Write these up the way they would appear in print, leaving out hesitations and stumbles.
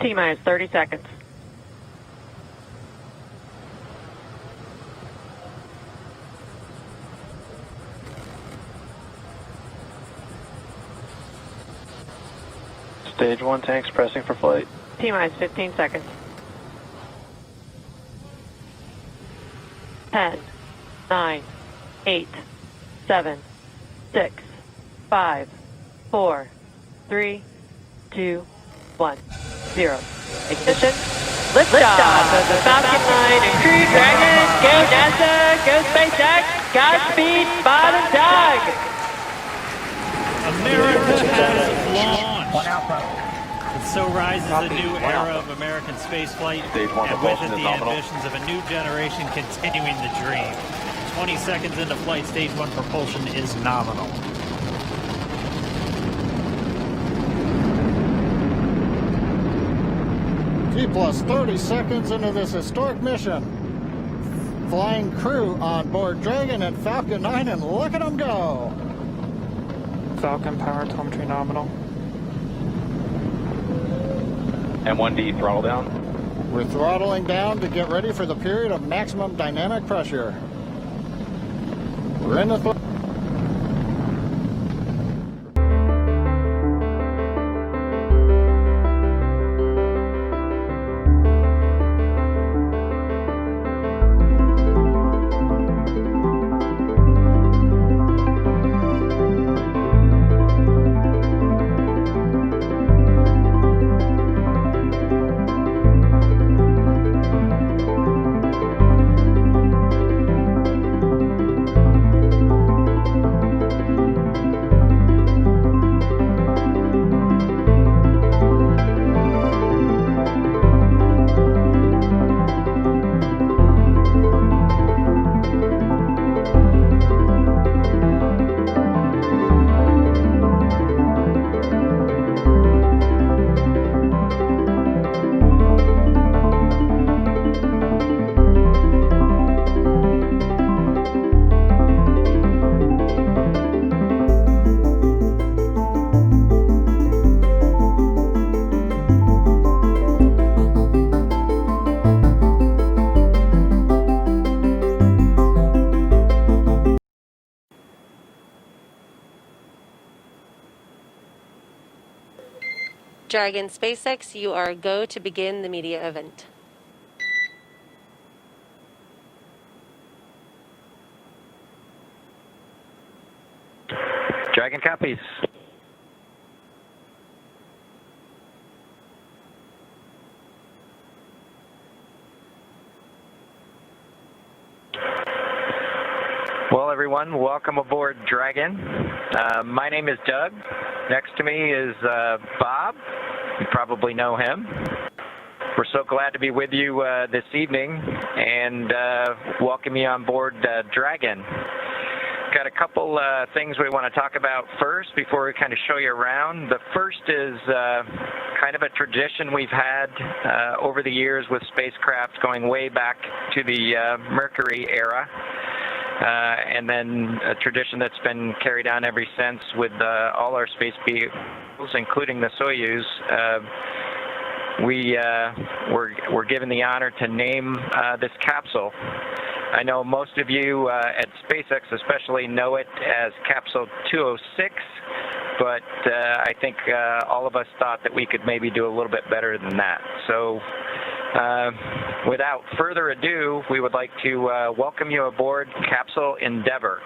T-minus 30 seconds. Stage 1 tanks pressing for flight. T-minus 15 seconds. 10, 9, 8, 7, 6, 5, 4, 3, 2, 1, 0. Ignition. Liftoff of the Falcon 9 and Crew Dragon. Go NASA, go SpaceX, Godspeed, Bob and Doug. America has launched. And so rises a new era of American spaceflight, and with it the ambitions of a new generation continuing the dream. 20 seconds into flight, stage 1 propulsion is nominal. T plus 30 seconds into this historic mission. Flying crew on board Dragon and Falcon 9, and look at them go. Falcon power telemetry nominal. M1D throttle down. We're throttling down to get ready for the period of maximum dynamic pressure. We're in the Dragon SpaceX, you are go to begin the media event. Dragon copies. Well, everyone, welcome aboard Dragon. My name is Doug. Next to me is Bob. You probably know him. We're so glad to be with you this evening and welcome you on board Dragon. Got a couple things we want to talk about first before we kind of show you around. The first is kind of a tradition we've had over the years with spacecraft going way back to the Mercury era. And then a tradition that's been carried on ever since with all our space vehicles, including the Soyuz. We're given the honor to name this capsule. I know most of you at SpaceX especially know it as Capsule 206, but I think all of us thought that we could maybe do a little bit better than that. So without further ado, we would like to welcome you aboard Capsule Endeavour.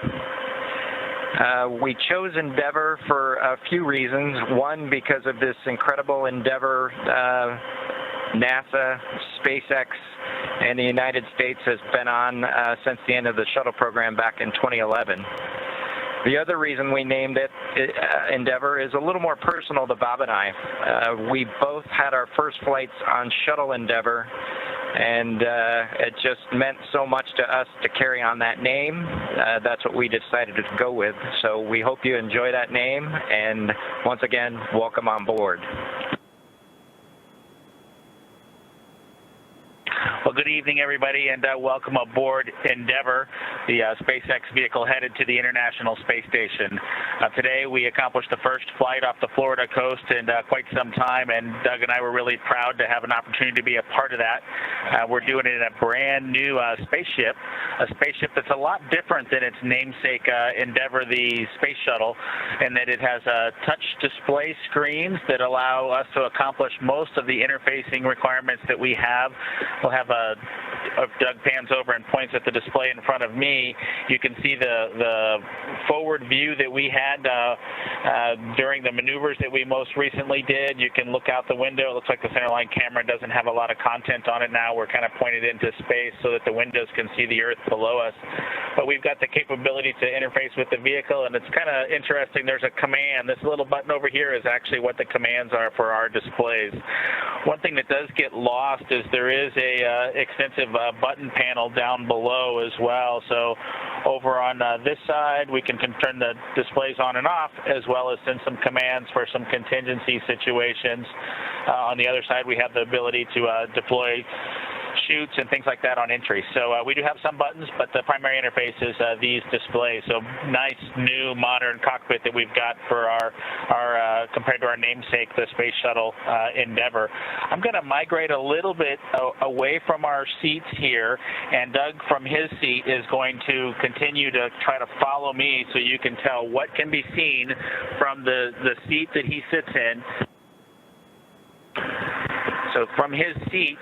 We chose Endeavour for a few reasons. One, because of this incredible endeavor NASA, SpaceX, and the United States has been on since the end of the shuttle program back in 2011. The other reason we named it Endeavour is a little more personal to Bob and I. We both had our first flights on Shuttle Endeavour, and it just meant so much to us to carry on that name. That's what we decided to go with. So we hope you enjoy that name, and once again, welcome on board. Well, Well, good evening, everybody, and welcome aboard Endeavour, the SpaceX vehicle headed to the International Space Station. Today, we accomplished the first flight off the Florida coast in quite some time, and Doug and I were really proud to have an opportunity to be a part of that. We're doing it in a brand new spaceship, a spaceship that's a lot different than its namesake Endeavour, the space shuttle, in that it has touch display screens that allow us to accomplish most of the interfacing requirements that we have. We'll have Doug pans over and points at the display in front of me. You can see the forward view that we had during the maneuvers that we most recently did. You can look out the window. It looks like the centerline camera doesn't have a lot of content on it now. We're kind of pointed into space so that the windows can see the Earth below us. But we've got the capability to interface with the vehicle, and it's kind of interesting. There's a command. This little button over here is actually what the commands are for our displays. One thing that does get lost is there is a extensive button panel down below as well. So over on this side, we can turn the displays on and off, as well as send some commands for some contingency situations. On the other side, we have the ability to deploy chutes and things like that on entry. So we do have some buttons, but the primary interface is these displays. So nice, new, modern cockpit that we've got for our compared to our namesake, the Space Shuttle Endeavour. I'm going to migrate a little bit away from our seats here, and Doug from his seat is going to continue to try to follow me so you can tell what can be seen from the seat that he sits in. So from his seat,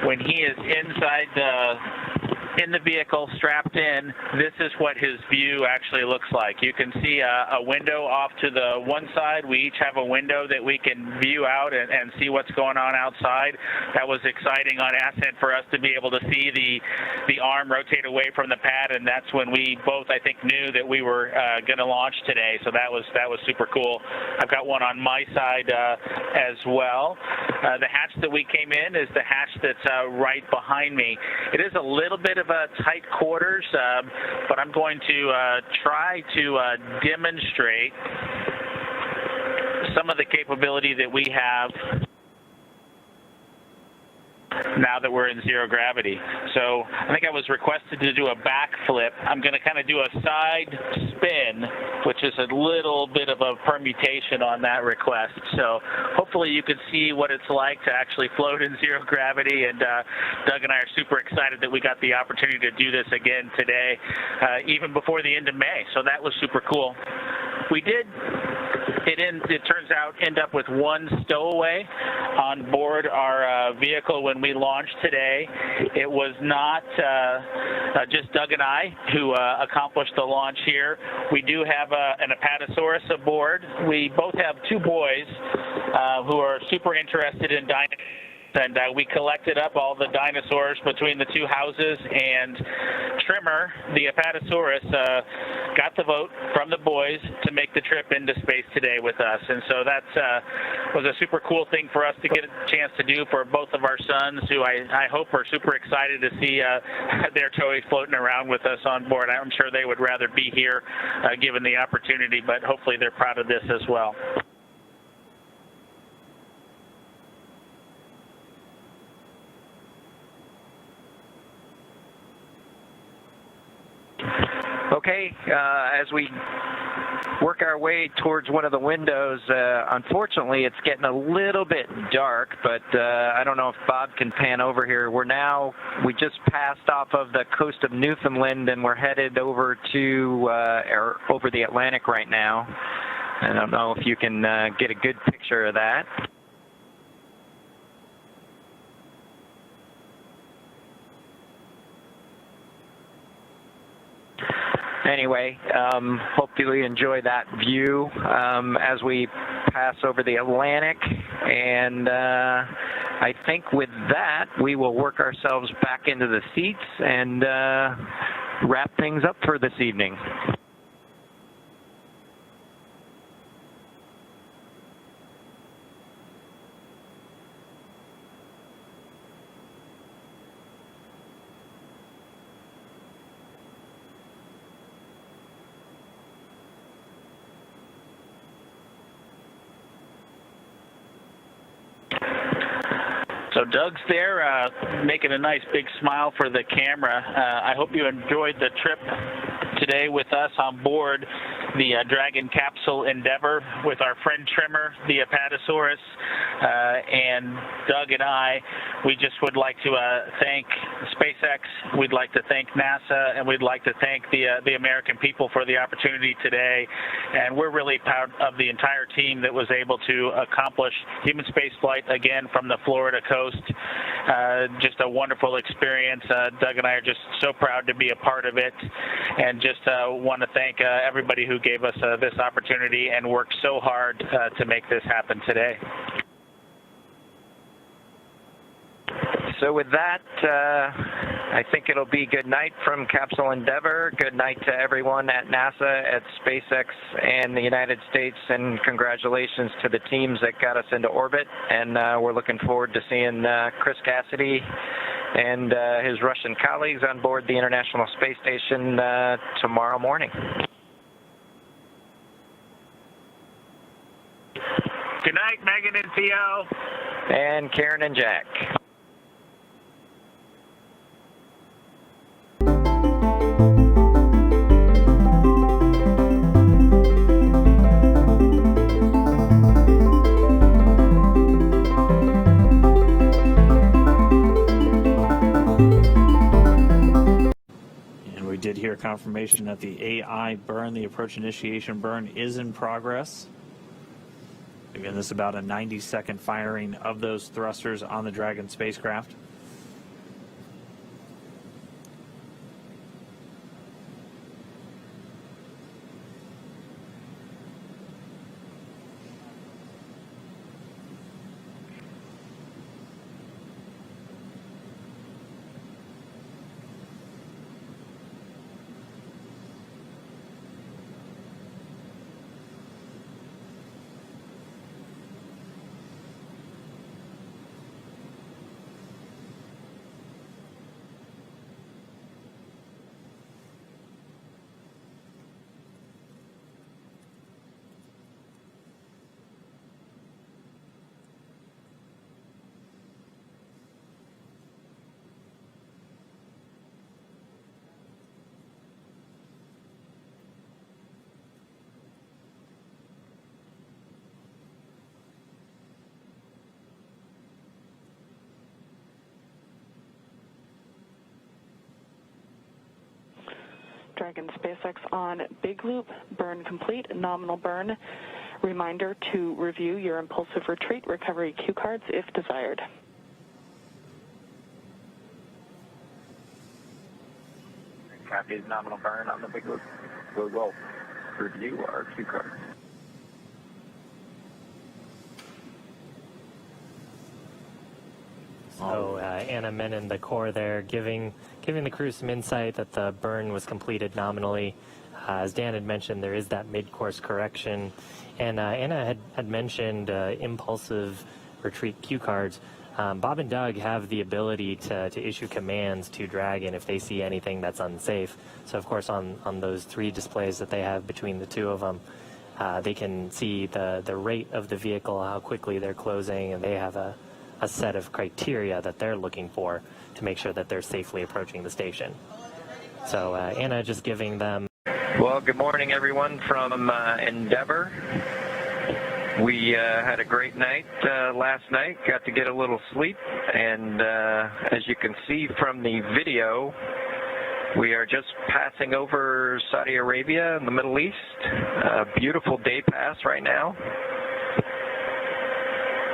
when he is in the vehicle, strapped in, this is what his view actually looks like. You can see a window off to the one side. We each have a window that we can view out and see what's going on outside. That was exciting on ascent for us to be able to see the arm rotate away from the pad, and that's when we both, I think, knew that we were going to launch today. So that was super cool. I've got one on my side as well. The hatch that we came in is the hatch that's right behind me. It is a little bit of a tight quarters, but I'm going to try to demonstrate some of the capability that we have now that we're in zero gravity. So I think I was requested to do a backflip. I'm going to kind of do a side spin, which is a little bit of a permutation on that request. So hopefully you can see what it's like to actually float in zero gravity, and Doug and I are super excited that we got the opportunity to do this again today, even before the end of May. So that was super cool. We did, it turns out, end up with one stowaway on board our vehicle when we launched today. It was not just Doug and I who accomplished the launch here. We do have an Apatosaurus aboard. We both have two boys who are super interested in dinosaurs. And we collected up all the dinosaurs between the two houses, and Trimmer, the Apatosaurus, got the vote from the boys to make the trip into space today with us. And so that was a super cool thing for us to get a chance to do for both of our sons, who I hope are super excited to see their toys floating around with us on board. I'm sure they would rather be here given the opportunity, but hopefully they're proud of this as well. Okay, as we work our way towards one of the windows, unfortunately it's getting a little bit dark, but I don't know if Bob can pan over here. We just passed off of the coast of Newfoundland, and we're headed over to over the Atlantic right now. I don't know if you can get a good picture of that. Anyway, hopefully you enjoy that view as we pass over the Atlantic, and I think with that we will work ourselves back into the seats and wrap things up for this evening. So Doug's there making a nice big smile for the camera. I hope you enjoyed the trip today with us on board the Dragon capsule Endeavour with our friend Trimmer, the Apatosaurus, and Doug and I. We just would like to thank SpaceX, we'd like to thank NASA, and we'd like to thank the American people for the opportunity today. And we're really proud of the entire team that was able to accomplish human spaceflight again from the Florida coast. Just a wonderful experience. Doug and I are just so proud to be a part of it, and just want to thank everybody who gave us this opportunity and worked so hard to make this happen today. So with that, I think it'll be good night from Capsule Endeavour. Good night to everyone at NASA, at SpaceX, and the United States, and congratulations to the teams that got us into orbit. And we're looking forward to seeing Chris Cassidy and his Russian colleagues on board the International Space Station tomorrow morning. Good night, Megan and Theo. And Karen and Jack. We did hear confirmation that the AI burn, the approach initiation burn, is in progress. Again, this is about a 90-second firing of those thrusters on the Dragon spacecraft. Dragon SpaceX on big loop, burn complete, nominal burn. Reminder to review your impulsive retreat recovery cue cards if desired. Copy nominal burn on the big loop. We'll review our cue cards. So Anna Menon, the core there, giving the crew some insight that the burn was completed nominally. As Dan had mentioned, there is that mid-course correction. And Anna had mentioned impulsive retreat cue cards. Bob and Doug have the ability to issue commands to Dragon if they see anything that's unsafe. So, of course, on those three displays that they have between the two of them, they can see the rate of the vehicle, how quickly they're closing, and they have a set of criteria that they're looking for to make sure that they're safely approaching the station. So Anna just giving them... Well, good morning, everyone, from Endeavour. We had a great night last night, got to get a little sleep, and as you can see from the video, we are just passing over Saudi Arabia in the Middle East. A beautiful day pass right now.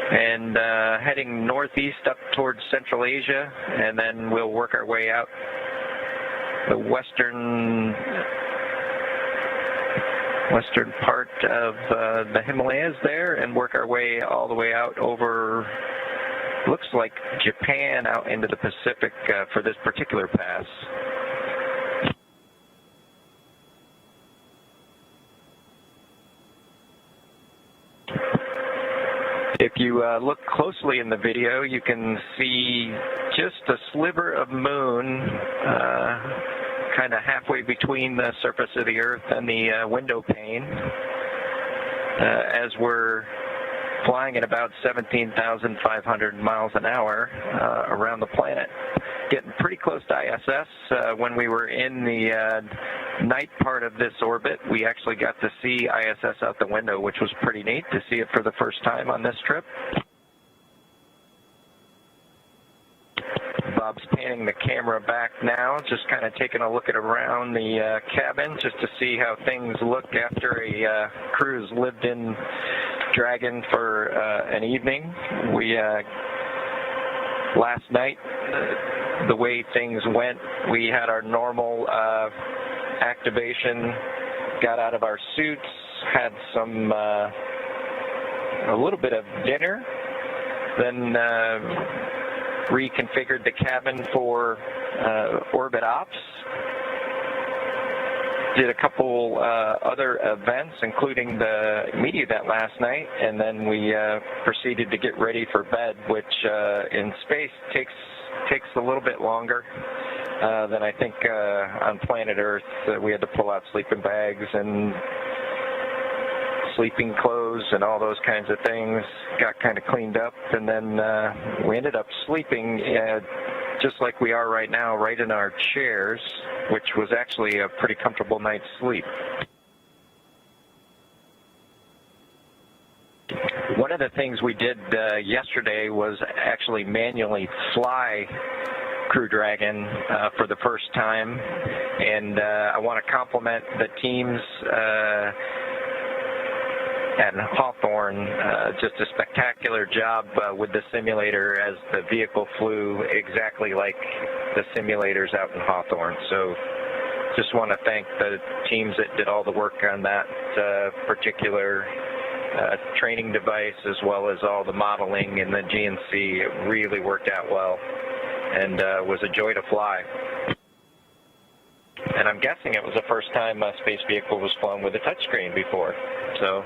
And heading northeast up towards Central Asia, and then we'll work our way out the western part of the Himalayas there, and work our way all the way out over, looks like Japan, out into the Pacific for this particular pass. If you look closely in the video, you can see just a sliver of moon kind of halfway between the surface of the Earth and the window pane as we're flying at about 17,500 miles an hour around the planet. Getting pretty close to ISS. When we were in the night part of this orbit, we actually got to see ISS out the window, which was pretty neat to see it for the first time on this trip. Bob's panning the camera back now, just kind of taking a look at around the cabin just to see how things look after a cruise lived in Dragon for an evening. We last night, the way things went, we had our normal activation, got out of our suits, had some a little bit of dinner, then reconfigured the cabin for orbit ops. Did a couple other events, including the media event last night, and then we proceeded to get ready for bed, which in space takes a little bit longer than I think on planet Earth. We had to pull out sleeping bags and sleeping clothes and all those kinds of things. Got kind of cleaned up, and then we ended up sleeping just like we are right now, right in our chairs, which was actually a pretty comfortable night's sleep. One of the things we did yesterday was actually manually fly Crew Dragon for the first time, and I want to compliment the teams at Hawthorne. Just a spectacular job with the simulator, as the vehicle flew exactly like the simulators out in Hawthorne. So just want to thank the teams that did all the work on that particular training device, as well as all the modeling in the GNC. It really worked out well and was a joy to fly. And I'm guessing it was the first time a space vehicle was flown with a touchscreen before. So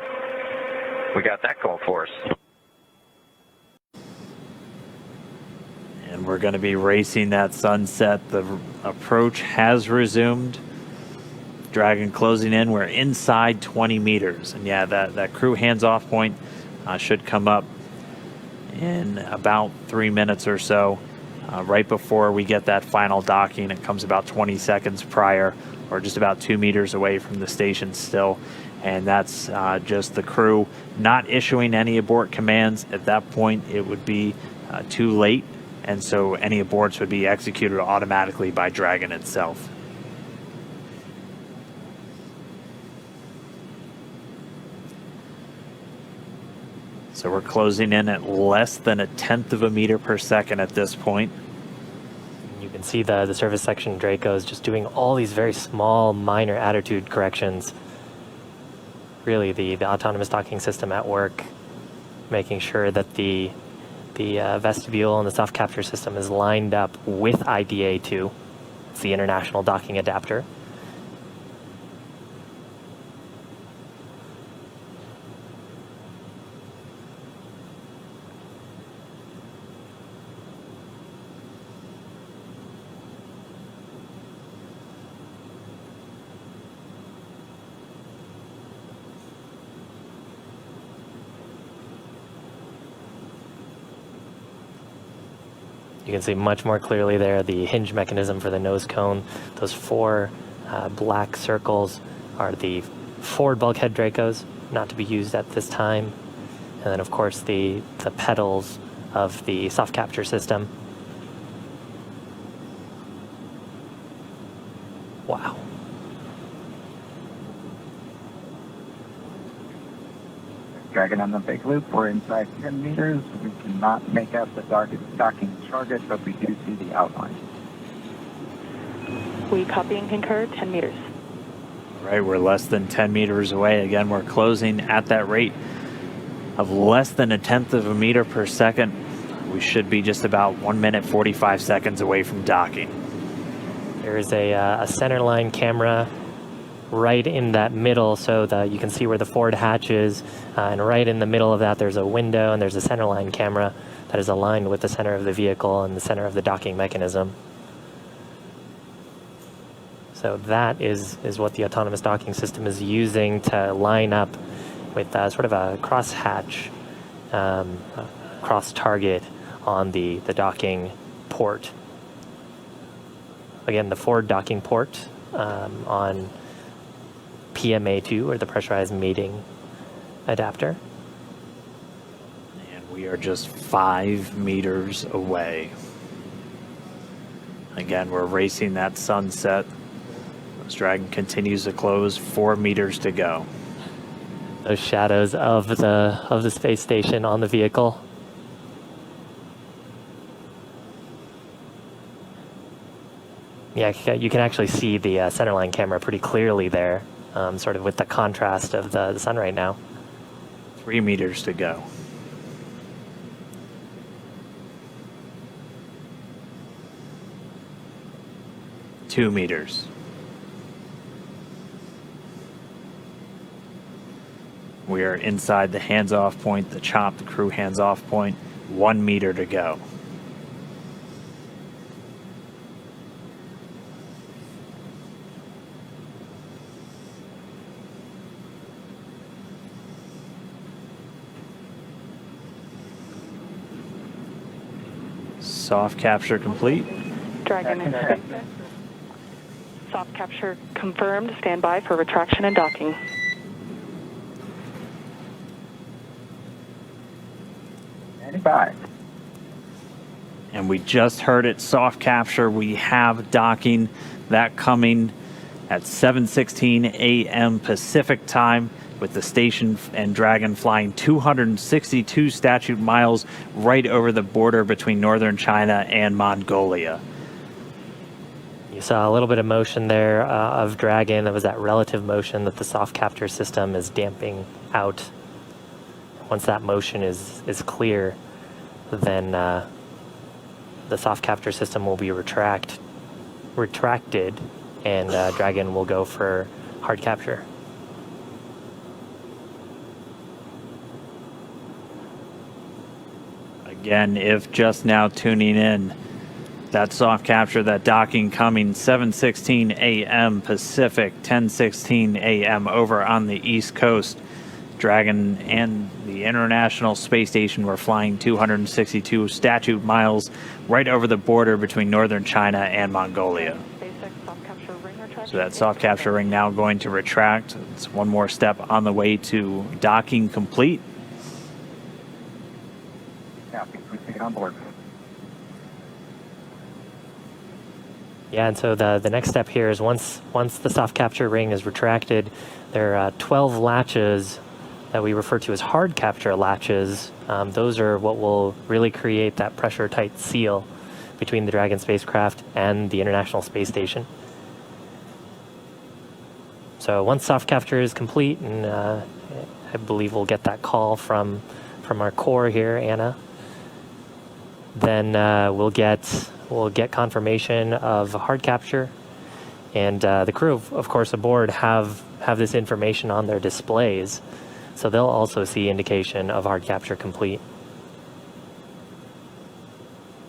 we got that going for us. And we're going to be racing that sunset. The approach has resumed. Dragon closing in. We're inside 20 meters. And yeah, that crew hands-off point should come up in about 3 minutes or so. Right before we get that final docking, it comes about 20 seconds prior, or just about 2 meters away from the station still. And that's just the crew not issuing any abort commands. At that point, it would be too late, and so any aborts would be executed automatically by Dragon itself. So we're closing in at less than 1/10 of a meter per second at this point. You can see the service section Dracos just doing all these very small, minor attitude corrections. Really, the autonomous docking system at work, making sure that the vestibule and the soft capture system is lined up with IDA2. It's the International Docking Adapter. You can see much more clearly there the hinge mechanism for the nose cone. Those 4 black circles are the forward bulkhead Dracos, not to be used at this time. And then, of course, the pedals of the soft capture system. Wow. Dragon on the big loop. We're inside 10 meters. We cannot make out the docking target, but we do see the outline. We copy and concur, 10 meters. All right, we're less than 10 meters away. Again, we're closing at that rate of less than 1/10 of a meter per second. We should be just about 1 minute, 45 seconds away from docking. There is a center line camera right in that middle, so that you can see where the forward hatch is, and right in the middle of that there's a window, and there's a center line camera that is aligned with the center of the vehicle and the center of the docking mechanism. So that is what the autonomous docking system is using to line up with sort of a crosshatch cross target on the docking port. Again, the forward docking port on PMA2, or the pressurized mating adapter. And we are just 5 meters away. Again, we're racing that sunset. This Dragon continues to close, 4 meters to go. Those shadows of the space station on the vehicle. Yeah, you can actually see the centerline camera pretty clearly there, sort of with the contrast of the sun right now. 3 meters to go. Two meters. We are inside the hands-off point, the chop, the crew hands-off point. 1 meter to go. Soft capture complete. Dragon in space. Soft capture confirmed. Stand by for retraction and docking. And we just heard it, soft capture. We have docking, that coming at 7:16 a.m. Pacific time, with the station and Dragon flying 262 statute miles right over the border between northern China and Mongolia. You saw a little bit of motion there of Dragon. That was that relative motion that the soft capture system is damping out. Once that motion is clear, then the soft capture system will be retracted, and Dragon will go for hard capture. Again, if just now tuning in, that soft capture, that docking coming 7:16 a.m. Pacific, 10:16 a.m. over on the East Coast. Dragon and the International Space Station were flying 262 statute miles right over the border between northern China and Mongolia. So that soft capture ring now going to retract. It's one more step on the way to docking complete. On board. Yeah, and so the next step here is once the soft capture ring is retracted, there are 12 latches that we refer to as hard capture latches. Those are what will really create that pressure tight seal between the Dragon spacecraft and the International Space Station. So once soft capture is complete, and I believe we'll get that call from our core here, Anna, then we'll get confirmation of hard capture, and the crew, of course, aboard have this information on their displays, so they'll also see indication of hard capture complete.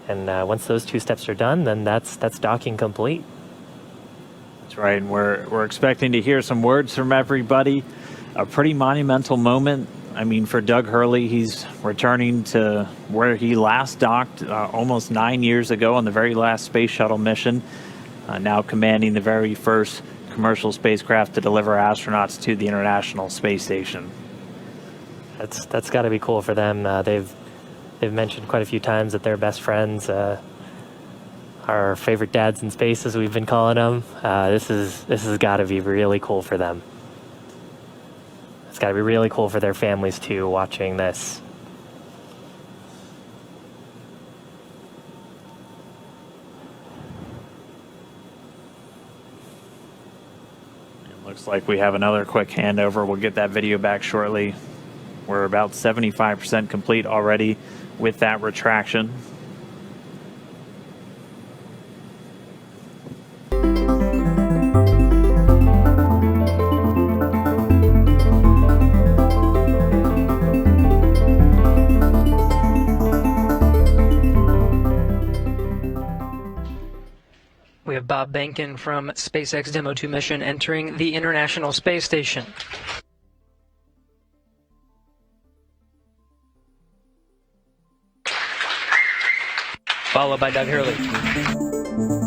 And once those two steps are done, then that's docking complete. That's right. And we're expecting to hear some words from everybody. A pretty monumental moment. I mean, for Doug Hurley, he's returning to where he last docked almost 9 years ago on the very last space shuttle mission, now commanding the very first commercial spacecraft to deliver astronauts to the International Space Station. That's got to be cool for them. They've mentioned quite a few times that they're best friends, our favorite dads in space, as we've been calling them. This has got to be really cool for them. It's got to be really cool for their families too, watching this. It looks like we have another quick handover. We'll get that video back shortly. We're about 75% complete already with that retraction. We have Bob Bankin from SpaceX Demo-2 mission entering the International Space Station. followed by Doug Hurley.